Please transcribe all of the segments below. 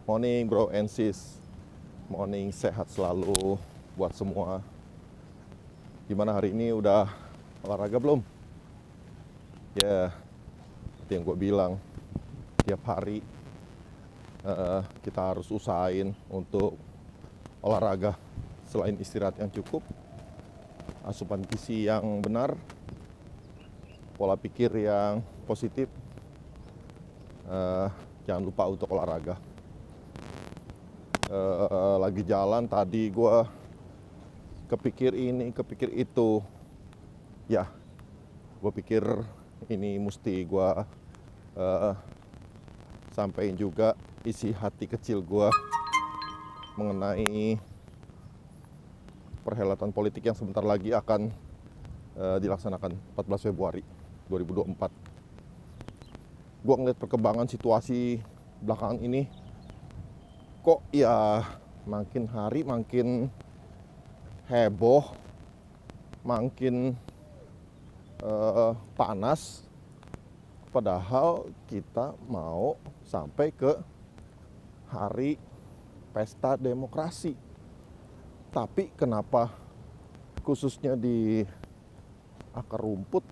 Morning bro and sis. Morning, sehat selalu buat semua. Gimana hari ini, udah olahraga belum? Ya, seperti yang gue bilang, tiap hari kita harus usahain untuk olahraga. Selain istirahat yang cukup, asupan gizi yang benar, pola pikir yang positif, jangan lupa untuk olahraga. Lagi jalan tadi gue kepikir ini, kepikir itu. Ya, gue pikir ini mesti gue sampaikan juga isi hati kecil gue mengenai perhelatan politik yang sebentar lagi akan dilaksanakan 14 Februari 2024. Gue ngeliat perkembangan situasi belakangan ini, kok ya makin hari makin heboh, makin panas. Padahal kita mau sampai ke hari pesta demokrasi. Tapi kenapa khususnya di akar rumput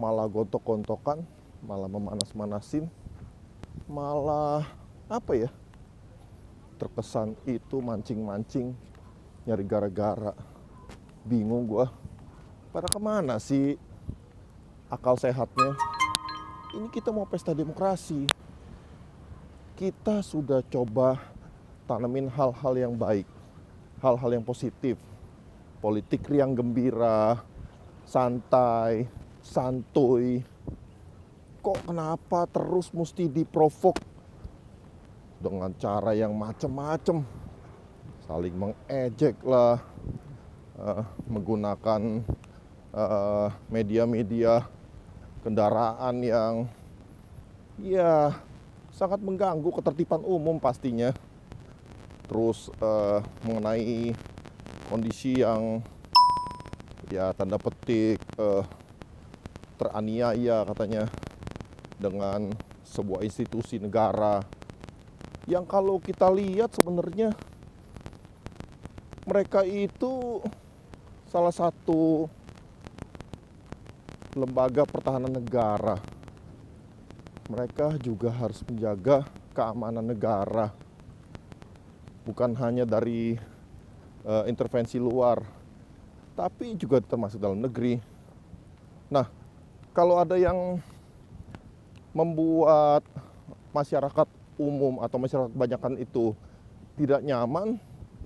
malah gontok-gontokan, malah memanas-manasin, malah apa ya, terkesan itu mancing-mancing, nyari gara-gara. Bingung gua, pada kemana sih akal sehatnya? Ini kita mau pesta demokrasi, kita sudah coba tanemin hal-hal yang baik, hal-hal yang positif, politik riang gembira, santai, santuy. Kok kenapa terus mesti diprovok dengan cara yang macem-macem, saling mengejek lah, menggunakan media-media kendaraan yang ya sangat mengganggu ketertiban umum pastinya. Terus mengenai kondisi yang ya tanda petik teraniaya katanya dengan sebuah institusi negara yang kalau kita lihat sebenarnya mereka itu salah satu lembaga pertahanan negara. Mereka juga harus menjaga keamanan negara, bukan hanya dari intervensi luar, tapi juga termasuk dalam negeri. Nah, kalau ada yang membuat masyarakat umum atau masyarakat kebanyakan itu tidak nyaman,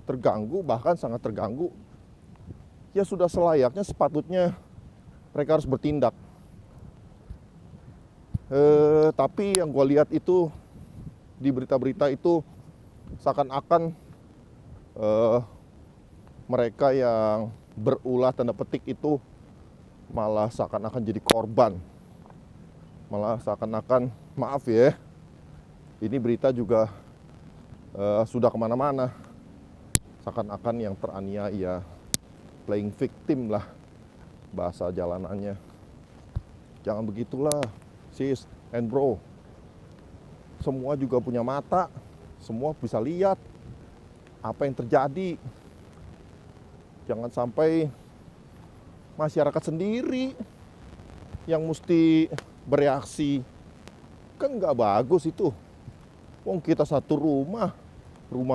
terganggu, bahkan sangat terganggu, ya sudah selayaknya, sepatutnya mereka harus bertindak. Tapi yang gue lihat itu di berita-berita itu seakan-akan mereka yang berulah tanda petik itu malah seakan-akan jadi korban. Malah seakan-akan, maaf ya, ini berita juga sudah kemana-mana. Seakan-akan yang teraniaya, playing victim lah bahasa jalanannya. Jangan begitulah, sis and bro. Semua juga punya mata, semua bisa lihat apa yang terjadi. Jangan sampai masyarakat sendiri yang mesti bereaksi. Kan nggak bagus itu. Wong kita satu rumah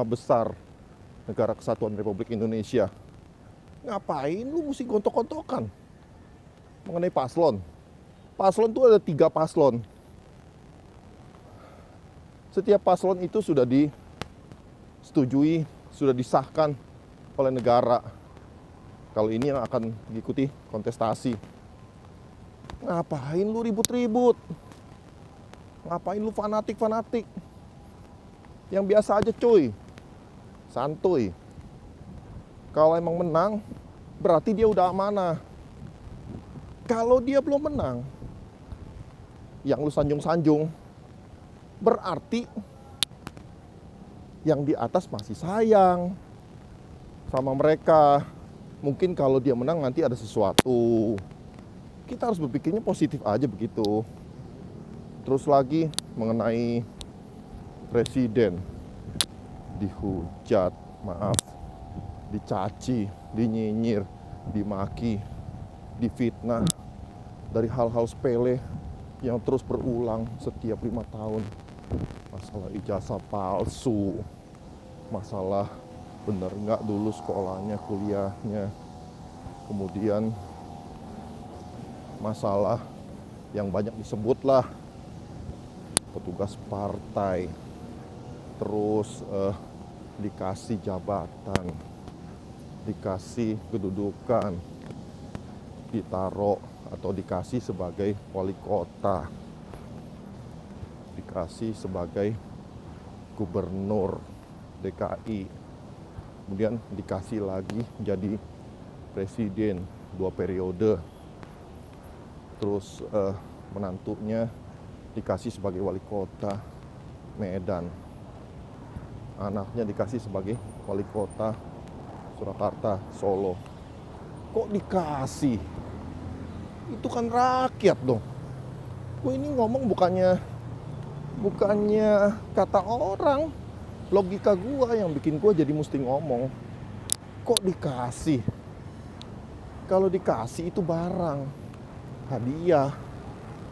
besar, Negara Kesatuan Republik Indonesia. Ngapain lu mesti gontok-gontokan mengenai paslon? Paslon itu ada 3 paslon. Setiap paslon itu sudah disetujui, sudah disahkan oleh negara. Kalau ini yang akan mengikuti kontestasi. Ngapain lu ribut-ribut? Ngapain lu fanatik-fanatik? Yang biasa aja cuy, santuy. Kalau emang menang, berarti dia udah amanah. Kalau dia belum menang, yang lu sanjung-sanjung, berarti yang di atas masih sayang sama mereka. Mungkin kalau dia menang nanti ada sesuatu. Kita harus berpikirnya positif aja begitu. Terus lagi mengenai presiden dihujat, maaf, dicaci, dinyinyir, dimaki, difitnah dari hal-hal sepele yang terus berulang setiap 5 tahun. Masalah ijazah palsu, masalah bener nggak dulu sekolahnya, kuliahnya, kemudian masalah yang banyak disebut lah petugas partai, terus dikasih jabatan, dikasih kedudukan, ditaruh atau dikasih sebagai wali kota, dikasih sebagai gubernur DKI, kemudian dikasih lagi jadi presiden 2 periode, terus menantunya dikasih sebagai wali kota Medan, anaknya dikasih sebagai wali kota Surakarta, Solo. Kok dikasih? Itu kan rakyat dong. Gue ini ngomong bukannya kata orang, logika gue yang bikin gue jadi mesti ngomong. Kok dikasih? Kalau dikasih itu barang, hadiah,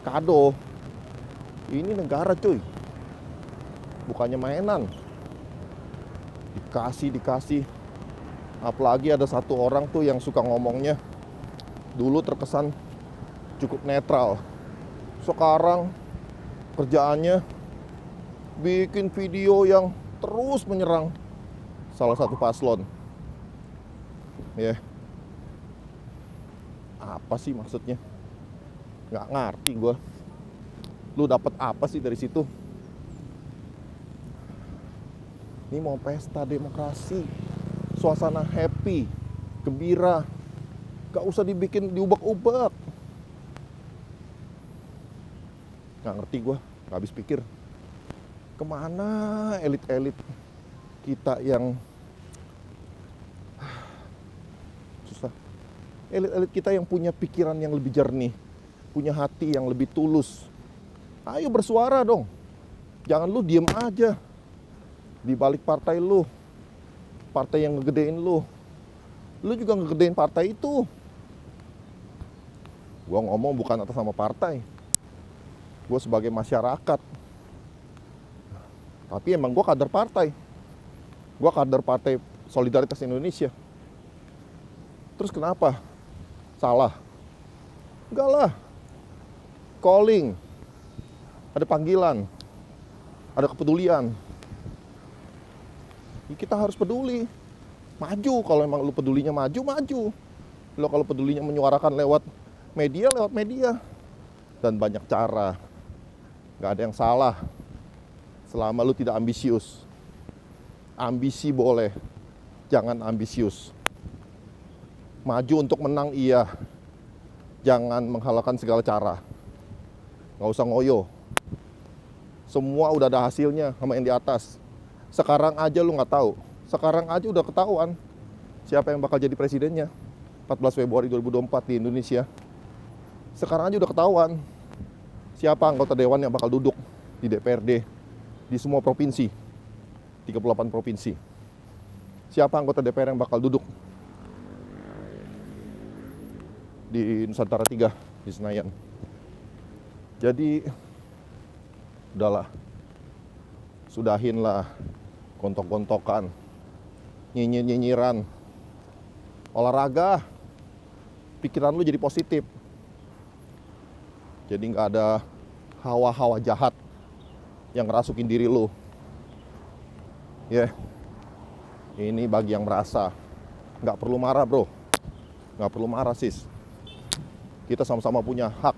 kado. Ini negara cuy, bukannya mainan. Dikasih. Apalagi ada satu orang tuh yang suka ngomongnya, dulu terkesan cukup netral, sekarang kerjaannya bikin video yang terus menyerang salah satu paslon. Ya, apa sih maksudnya? Nggak ngerti gue. Lu dapat apa sih dari situ? Ini mau pesta demokrasi, suasana happy, gembira, gak usah dibikin diubek-ubek. Nggak ngerti gue, gak habis pikir. Kemana elit-elit kita yang susah? Elit-elit kita yang punya pikiran yang lebih jernih, punya hati yang lebih tulus. Ayo bersuara dong. Jangan lu diem aja di balik partai lu, partai yang ngegedein lu. Lu juga ngegedein partai itu. Gua ngomong bukan atas nama partai, gue sebagai masyarakat. Tapi emang gue kader partai. Gue kader Partai Solidaritas Indonesia. Terus kenapa? Salah? Enggak lah. Calling. Ada panggilan. Ada kepedulian. Ya, kita harus peduli. Maju. Kalau emang lu pedulinya maju. Lo kalau pedulinya menyuarakan lewat media. Dan banyak cara. Gak ada yang salah selama lu tidak ambisius. Ambisi boleh, jangan ambisius. Maju untuk menang iya, jangan menghalalkan segala cara. Gak usah ngoyo. Semua udah ada hasilnya sama yang di atas. Sekarang aja lu gak tahu. Sekarang aja udah ketahuan siapa yang bakal jadi presidennya 14 Februari 2024 di Indonesia. Sekarang aja udah ketahuan siapa anggota dewan yang bakal duduk di DPRD di semua provinsi, 38 provinsi. Siapa anggota DPR yang bakal duduk di Nusantara 3 di Senayan. Jadi udahlah, sudahinlah gontok-gontokan, nyinyir-nyinyiran. Olahraga, pikiran lu jadi positif. Jadi nggak ada hawa-hawa jahat yang ngerasukin diri lu. Ya, ini bagi yang merasa. Nggak perlu marah bro, nggak perlu marah sis. Kita sama-sama punya hak.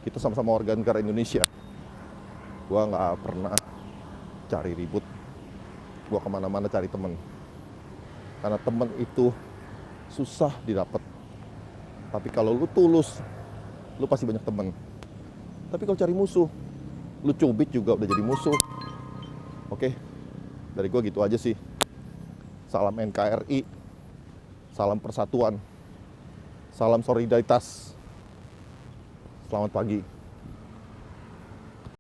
Kita sama-sama warga negara Indonesia. Gua nggak pernah cari ribut. Gua kemana-mana cari temen. Karena temen itu susah didapat. Tapi kalau lu tulus, lu pasti banyak temen. Tapi kalau cari musuh, lu cubit juga udah jadi musuh. Oke, dari gua gitu aja sih. Salam NKRI, salam persatuan, salam solidaritas. Selamat pagi.